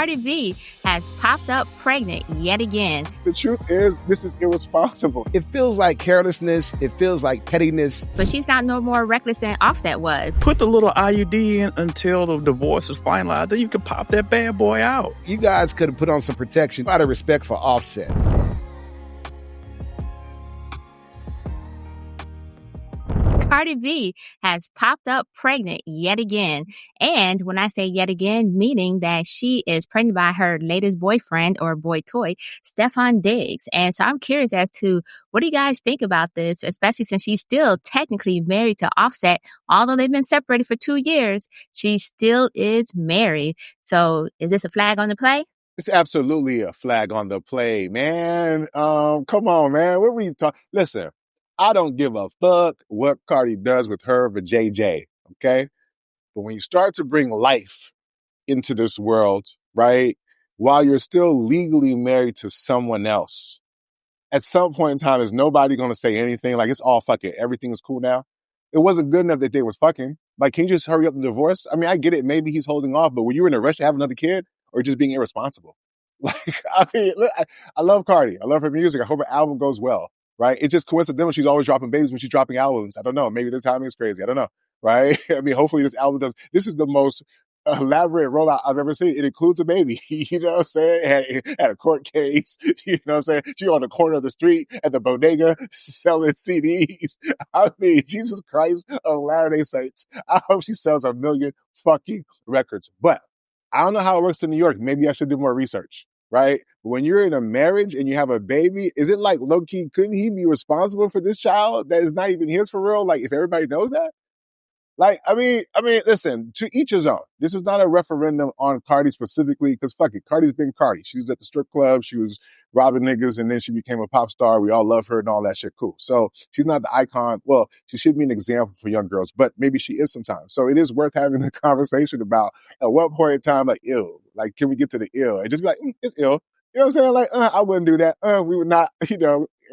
Cardi B has popped up pregnant yet again. The truth is, this is irresponsible. It feels like carelessness. It feels like pettiness. But she's not no more reckless than Offset was. Put the little IUD in until the divorce is finalized. Then you can pop that bad boy out. You guys could have put on some protection out of respect for Offset. Cardi B has popped up pregnant yet again. And when I say yet again, meaning that she is pregnant by her latest boyfriend or boy toy, Stefon Diggs. And so I'm curious as to what do you guys think about this, especially since she's still technically married to Offset. Although they've been separated for 2 years, she still is married. So is this a flag on the play? It's absolutely a flag on the play, man. Come on, man. What we talk? Listen. I don't give a fuck what Cardi does with her or JJ, okay? But when you start to bring life into this world, right, while you're still legally married to someone else, at some point in time, is nobody going to say anything? Like, it's all fucking, everything is cool now. It wasn't good enough that they was fucking. Like, can you just hurry up the divorce? I mean, I get it. Maybe he's holding off, but were you in a rush to have another kid or just being irresponsible? Like, I mean, look, I love Cardi. I love her music. I hope her album goes well. Right? It's just coincidental she's always dropping babies when she's dropping albums. I don't know. Maybe the timing is crazy. I don't know. Right? I mean, hopefully this album does. This is the most elaborate rollout I've ever seen. It includes a baby. You know what I'm saying? Had a court case. You know what I'm saying? She on the corner of the street at the bodega selling CDs. I mean, Jesus Christ of Latter-day Saints. I hope she sells 1 million fucking records. But I don't know how it works in New York. Maybe I should do more research. Right? When you're in a marriage and you have a baby, is it like low-key, couldn't he be responsible for this child that is not even his for real? Like, if everybody knows that? Like, I mean, listen, to each his own. This is not a referendum on Cardi specifically, because fuck it, Cardi's been Cardi. She was at the strip club, she was robbing niggas, and then she became a pop star. We all love her and all that shit. Cool. So she's not the icon. Well, she should be an example for young girls, but maybe she is sometimes. So it is worth having the conversation about at what point in time, like, ill. Like, can we get to the ill? And just be like, it's ill. You know what I'm saying? Like, I wouldn't do that. We would not,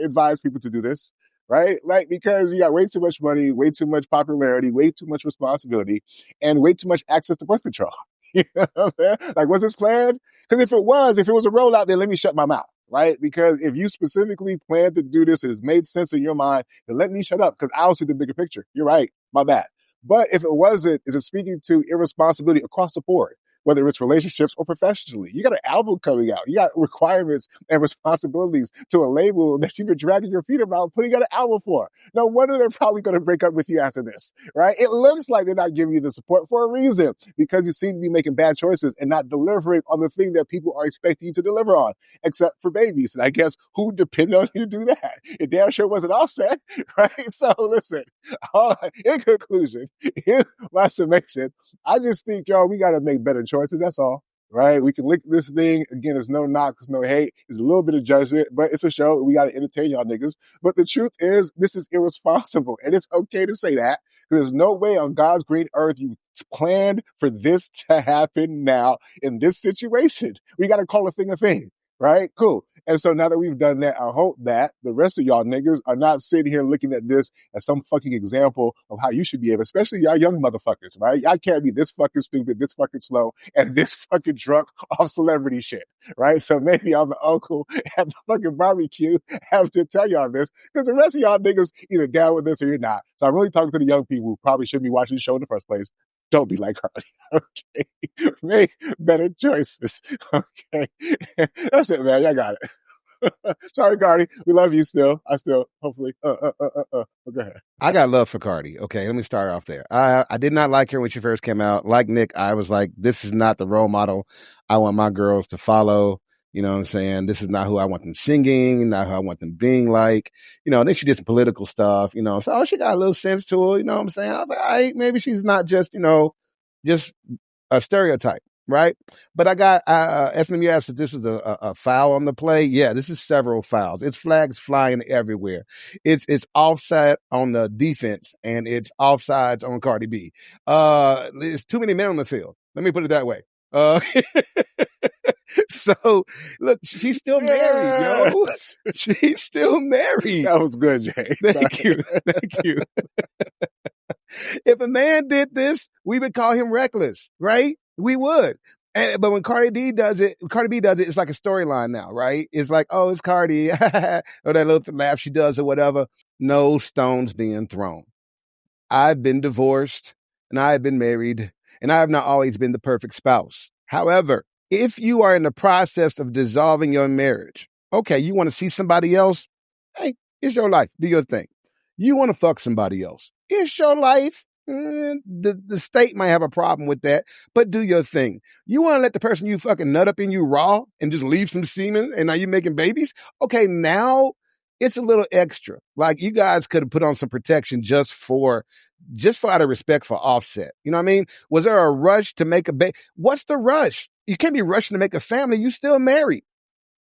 advise people to do this. Right? Like, because you got way too much money, way too much popularity, way too much responsibility, and way too much access to birth control. You know what I'm saying? Like, was this planned? Because if it was a rollout, then let me shut my mouth, right? Because if you specifically planned to do this, it's made sense in your mind, then let me shut up, because I don't see the bigger picture. You're right. My bad. But if it wasn't, is it speaking to irresponsibility across the board? Whether it's relationships or professionally. You got an album coming out. You got requirements and responsibilities to a label that you've been dragging your feet about putting out an album for. No wonder they're probably going to break up with you after this, right? It looks like they're not giving you the support for a reason, because you seem to be making bad choices and not delivering on the thing that people are expecting you to deliver on, except for babies. And I guess who depended on you to do that? It damn sure wasn't Offset, right? So listen, in conclusion, in my summation, I just think, y'all, we got to make better choices. That's all, right? We can lick this thing. Again, there's no knock, there's no hate. There's a little bit of judgment, but it's a show. We got to entertain y'all niggas. But the truth is, this is irresponsible. And it's okay to say that, because there's no way on God's green earth you planned for this to happen now in this situation. We got to call a thing, right? Cool. And so now that we've done that, I hope that the rest of y'all niggas are not sitting here looking at this as some fucking example of how you should behave, especially y'all young motherfuckers, right? Y'all can't be this fucking stupid, this fucking slow, and this fucking drunk off celebrity shit, right? So maybe I'm the uncle at the fucking barbecue having to tell y'all this, because the rest of y'all niggas either down with this or you're not. So I'm really talking to the young people who probably shouldn't be watching the show in the first place. Don't be like Cardi, okay? Make better choices, okay? That's it, man. Y'all got it. Sorry, Cardi. We love you still. Hopefully. Go ahead. I got love for Cardi. Okay, let me start off there. I did not like her when she first came out. Like Nick, I was like, this is not the role model I want my girls to follow. You know what I'm saying? This is not who I want them singing, not who I want them being like. Then she did some political stuff, So she got a little sense to her, you know what I'm saying? I was like, all right, maybe she's not just, just a stereotype, right? But I got, SMU asked if this was a foul on the play. Yeah, this is several fouls. It's flags flying everywhere. It's offside on the defense, and it's offsides on Cardi B. There's too many men on the field. Let me put it that way. So look, she's still married, yo. She's still married. That was good, Jay. Thank you. If a man did this, we would call him reckless, right? We would. But when Cardi B does it, it's like a storyline now, right? It's like, oh, it's Cardi, or that little laugh she does or whatever. No stones being thrown. I've been divorced and I have been married, and I have not always been the perfect spouse. However, if you are in the process of dissolving your marriage, okay, you want to see somebody else? Hey, it's your life. Do your thing. You want to fuck somebody else? It's your life. The state might have a problem with that, but do your thing. You want to let the person you fucking nut up in you raw and just leave some semen and now you're making babies? Okay, now it's a little extra. Like, you guys could have put on some protection just for out of respect for Offset. You know what I mean? Was there a rush to make a baby? What's the rush? You can't be rushing to make a family. You still married.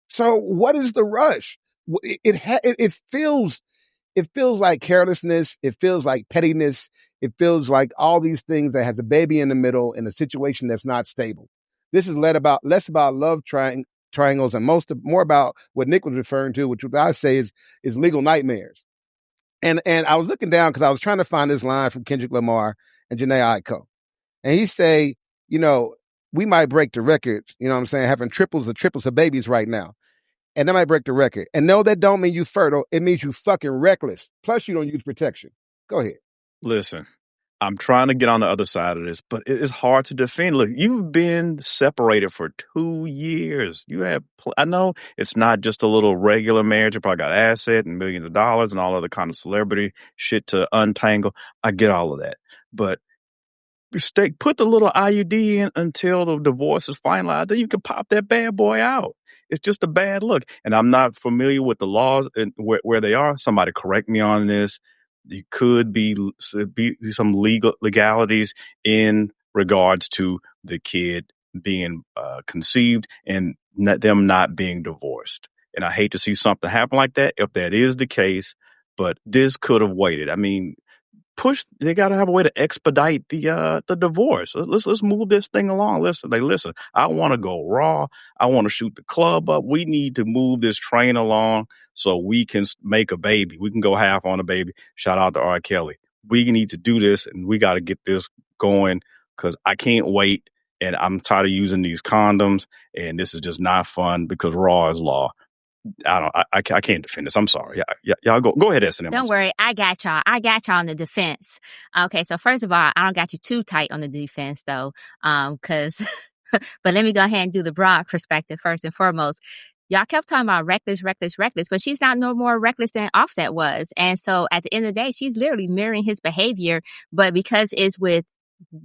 So what is the rush? It feels like carelessness. It feels like pettiness. It feels like all these things that has a baby in the middle in a situation that's not stable. This is less about love triangles and more about what Nick was referring to, which I say is legal nightmares. And I was looking down because I was trying to find this line from Kendrick Lamar and Janae Aiko. And he say, we might break the record, you know what I'm saying, having triples of babies right now. And that might break the record. And no, that don't mean you fertile. It means you fucking reckless. Plus, you don't use protection. Go ahead. Listen, I'm trying to get on the other side of this, but it's hard to defend. Look, you've been separated for 2 years. I know it's not just a little regular marriage. You probably got asset and millions of dollars and all other kind of celebrity shit to untangle. I get all of that. But put the little IUD in until the divorce is finalized. Then you can pop that bad boy out. It's just a bad look. And I'm not familiar with the laws and where they are. Somebody correct me on this. There could be some legalities in regards to the kid being conceived and them not being divorced. And I hate to see something happen like that if that is the case, but this could have waited. I mean, they got to have a way to expedite the divorce. Let's move this thing along. Listen, I want to go raw. I want to shoot the club up. We need to move this train along so we can make a baby. We can go half on a baby. Shout out to R. Kelly. We need to do this, and we got to get this going because I can't wait. And I'm tired of using these condoms, and this is just not fun because raw is law. I can't defend this. I'm sorry. Y'all go ahead, S&M. Don't worry. I got y'all on the defense. Okay. So first of all, I don't got you too tight on the defense though. But let me go ahead and do the broad perspective first and foremost. Y'all kept talking about reckless, but she's not no more reckless than Offset was. And so at the end of the day, she's literally mirroring his behavior, but because it's with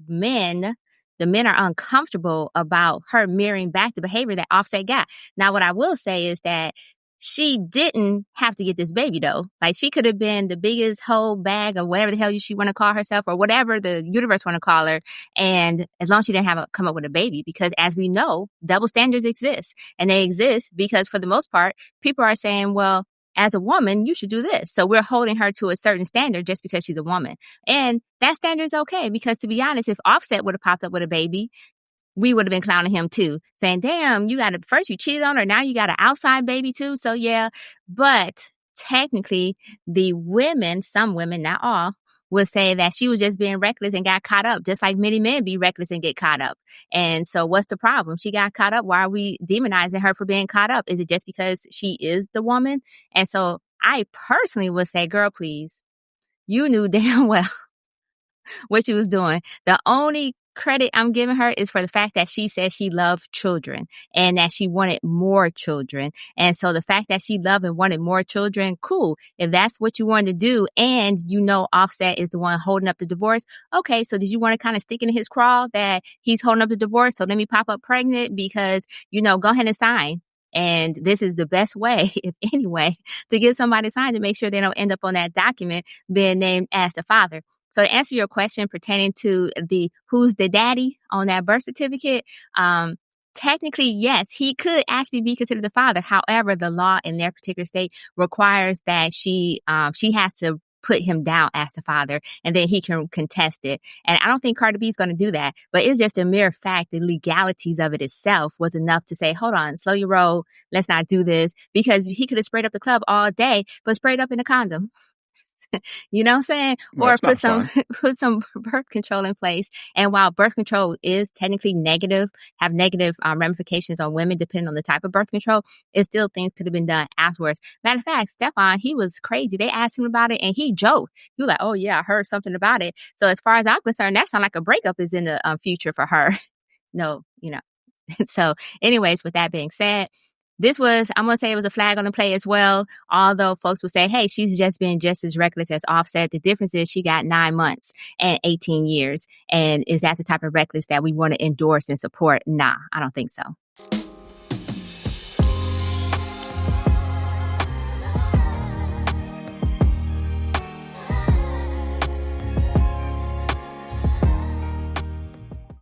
men, the men are uncomfortable about her mirroring back the behavior that Offset got. Now, what I will say is that she didn't have to get this baby, though. Like, she could have been the biggest whole bag of whatever the hell she want to call herself or whatever the universe want to call her. And as long as she didn't come up with a baby, because as we know, double standards exist. And they exist because for the most part, people are saying, well, as a woman, you should do this. So we're holding her to a certain standard just because she's a woman. And that standard is okay because, to be honest, if Offset would have popped up with a baby, we would have been clowning him too, saying, damn, first you cheated on her, now you got an outside baby too. So yeah, but technically some women, not all, would say that she was just being reckless and got caught up, just like many men be reckless and get caught up. And so what's the problem? She got caught up. Why are we demonizing her for being caught up? Is it just because she is the woman? And so I personally would say, girl, please, you knew damn well what she was doing. The only credit I'm giving her is for the fact that she said she loved children and that she wanted more children. And so the fact that she loved and wanted more children, cool. If that's what you wanted to do and Offset is the one holding up the divorce, okay, so did you want to kind of stick in his craw that he's holding up the divorce? So let me pop up pregnant because, go ahead and sign. And this is the best way, if any way, to get somebody signed to make sure they don't end up on that document being named as the father. So to answer your question pertaining to who's the daddy on that birth certificate, technically, yes, he could actually be considered the father. However, the law in their particular state requires that she has to put him down as the father, and then he can contest it. And I don't think Cardi B is going to do that, but it's just a mere fact. The legalities of it itself was enough to say, hold on, slow your roll. Let's not do this, because he could have sprayed up the club all day, but sprayed up in a condom. You know what I'm saying? No, Or that's put not some fun. put some birth control in place. And while birth control is technically negative, have negative ramifications on women depending on the type of birth control, it still things could have been done afterwards. Matter of fact, Stefon, he was crazy. They asked him about it and he joked. He was like, "Oh yeah, I heard something about it." So as far as I'm concerned, that sounds like a breakup is in the future for her. No, you know. So, anyways, with that being said, I'm going to say it was a flag on the play as well. Although folks would say, hey, she's just been just as reckless as Offset. The difference is she got 9 months and 18 years. And is that the type of reckless that we want to endorse and support? Nah, I don't think so.